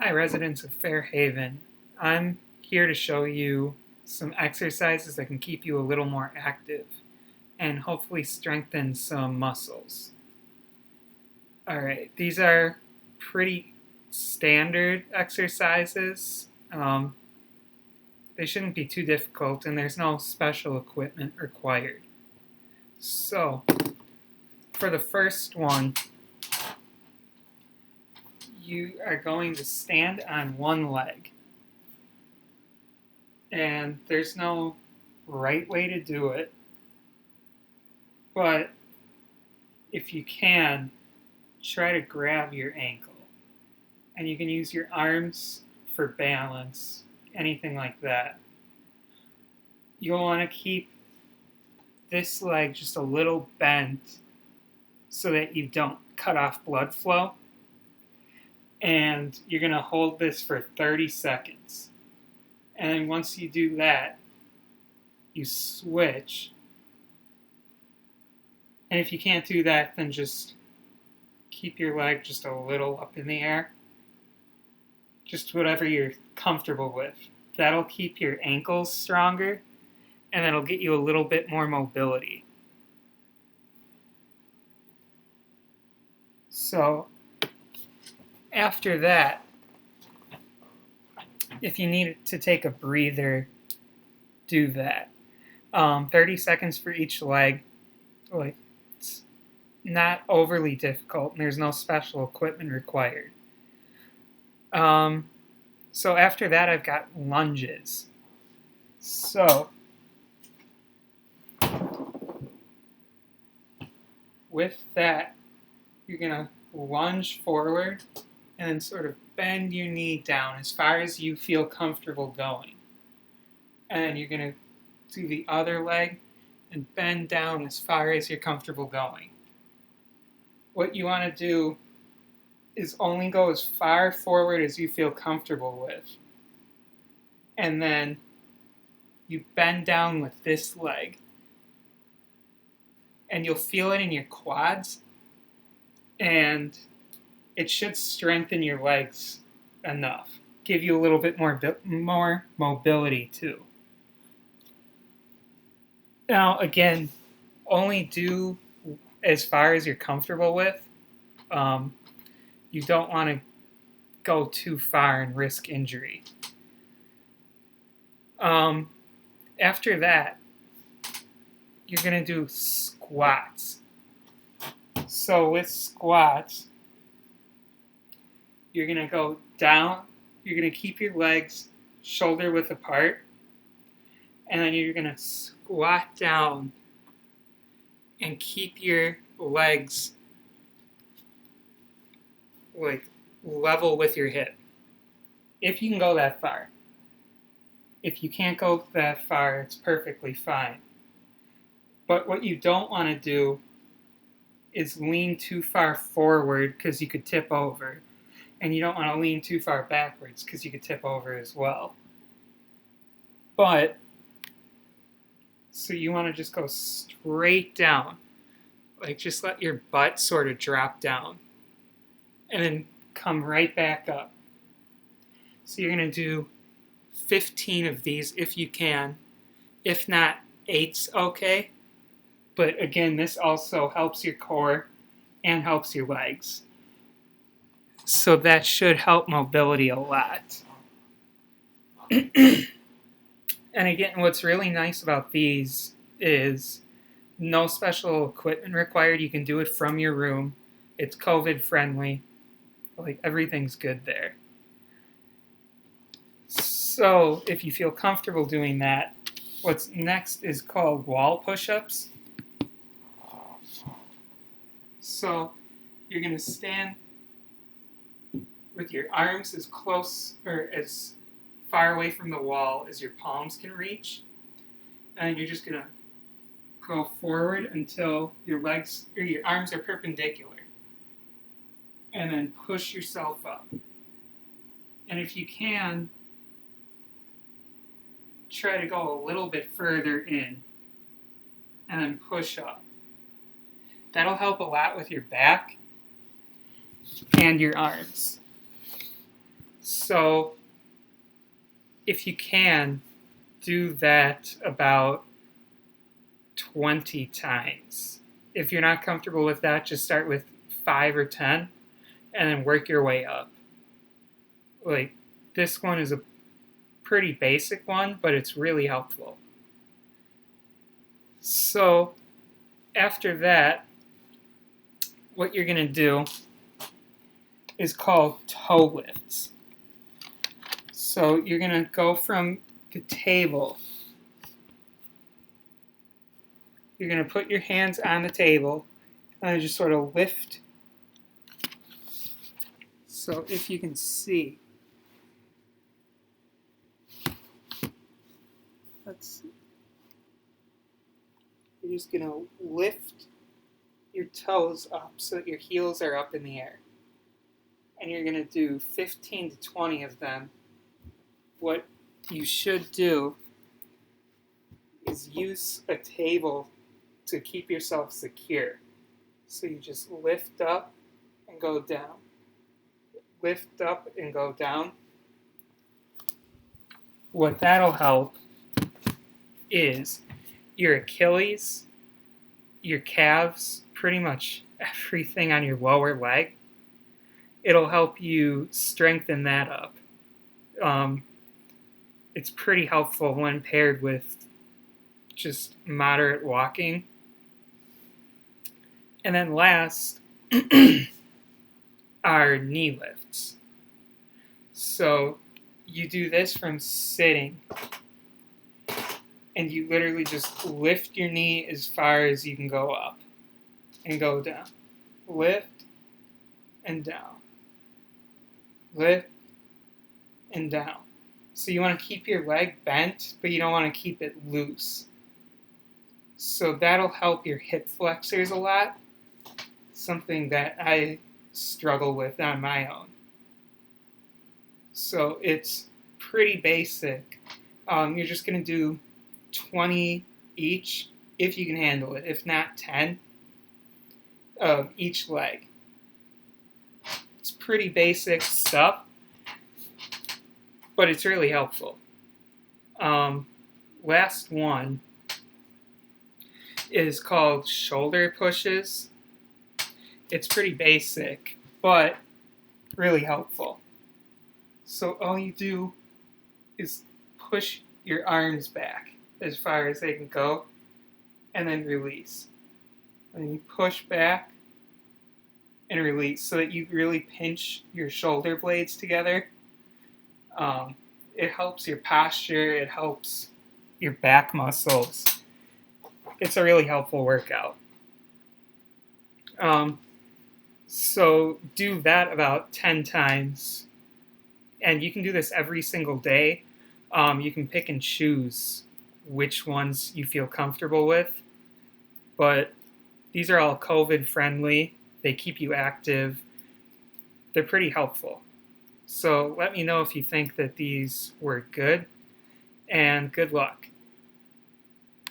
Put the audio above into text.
Hi, residents of Fairhaven. I'm here to show you some exercises that can keep you a little more active and hopefully strengthen some muscles. Alright, these are pretty standard exercises. They shouldn't be too difficult, and there's no special equipment required. So, for the first one, you are going to stand on one leg. And there's no right way to do it, but if you can, try to grab your ankle. And you can use your arms for balance, anything like that. You'll want to keep this leg just a little bent so that you don't cut off blood flow. And you're going to hold this for 30 seconds. And then once you do that, you switch. And if you can't do that, then just keep your leg just a little up in the air. Just whatever you're comfortable with. That'll keep your ankles stronger, and that'll get you a little bit more mobility. So, after that, if you need to take a breather, do that. 30 seconds for each leg. It's not overly difficult, and there's no special equipment required. So after that, I've got lunges. So with that, you're going to lunge forward and then sort of bend your knee down as far as you feel comfortable going. And then you're going to do the other leg and bend down as far as you're comfortable going. What you want to do is only go as far forward as you feel comfortable with. And then you bend down with this leg. And you'll feel it in your quads. And it should strengthen your legs enough. Give you a little bit more mobility too. Now, again, only do as far as you're comfortable with. You don't want to go too far and risk injury. After that, you're going to do squats. So with squats, you're going to go down. You're going to keep your legs shoulder width apart. And then you're going to squat down and keep your legs level with your hip. If you can go that far. If you can't go that far, it's perfectly fine. But what you don't want to do is lean too far forward because you could tip over. And you don't want to lean too far backwards because you could tip over as well. So you want to just go straight down. Just let your butt sort of drop down. And then come right back up. So you're going to do 15 of these if you can. If not, 8's okay. But again, this also helps your core and helps your legs. So that should help mobility a lot. And again, what's really nice about these is no special equipment required. You can do it from your room. It's COVID friendly. Everything's good there. So if you feel comfortable doing that, what's next is called wall push-ups. So you're going to stand with your arms as close or as far away from the wall as your palms can reach. And you're just going to go forward until your legs or your arms are perpendicular. And then push yourself up. And if you can, try to go a little bit further in and then push up. That'll help a lot with your back and your arms. So if you can, do that about 20 times. If you're not comfortable with that, just start with 5 or 10 and then work your way up. Like, this one is a pretty basic one, but it's really helpful. So after that, what you're going to do is called toe lifts. So you're going to go from the table. You're going to put your hands on the table and just sort of lift. So if you can see, you're just going to lift your toes up so that your heels are up in the air. And you're going to do 15 to 20 of them. What you should do is use a table to keep yourself secure. So you just lift up and go down. Lift up and go down. What that'll help is your Achilles, your calves, pretty much everything on your lower leg. It'll help you strengthen that up. It's pretty helpful when paired with just moderate walking. And then last are knee lifts. So you do this from sitting, and you literally just lift your knee as far as you can go up and go down. Lift and down. Lift and down. So you want to keep your leg bent, but you don't want to keep it loose. So that'll help your hip flexors a lot. Something that I struggle with on my own. So it's pretty basic. You're just going to do 20 each if you can handle it. If not, 10 of each leg. It's pretty basic stuff, but it's really helpful. Last one is called shoulder pushes. It's pretty basic, but really helpful. So all you do is push your arms back as far as they can go, and then release. And then you push back and release so that you really pinch your shoulder blades together. It helps your posture. It helps your back muscles. It's a really helpful workout. So do that about 10 times. And you can do this every single day. You can pick and choose which ones you feel comfortable with. But these are all COVID friendly. They keep you active. They're pretty helpful. So let me know if you think that these were good, and good luck.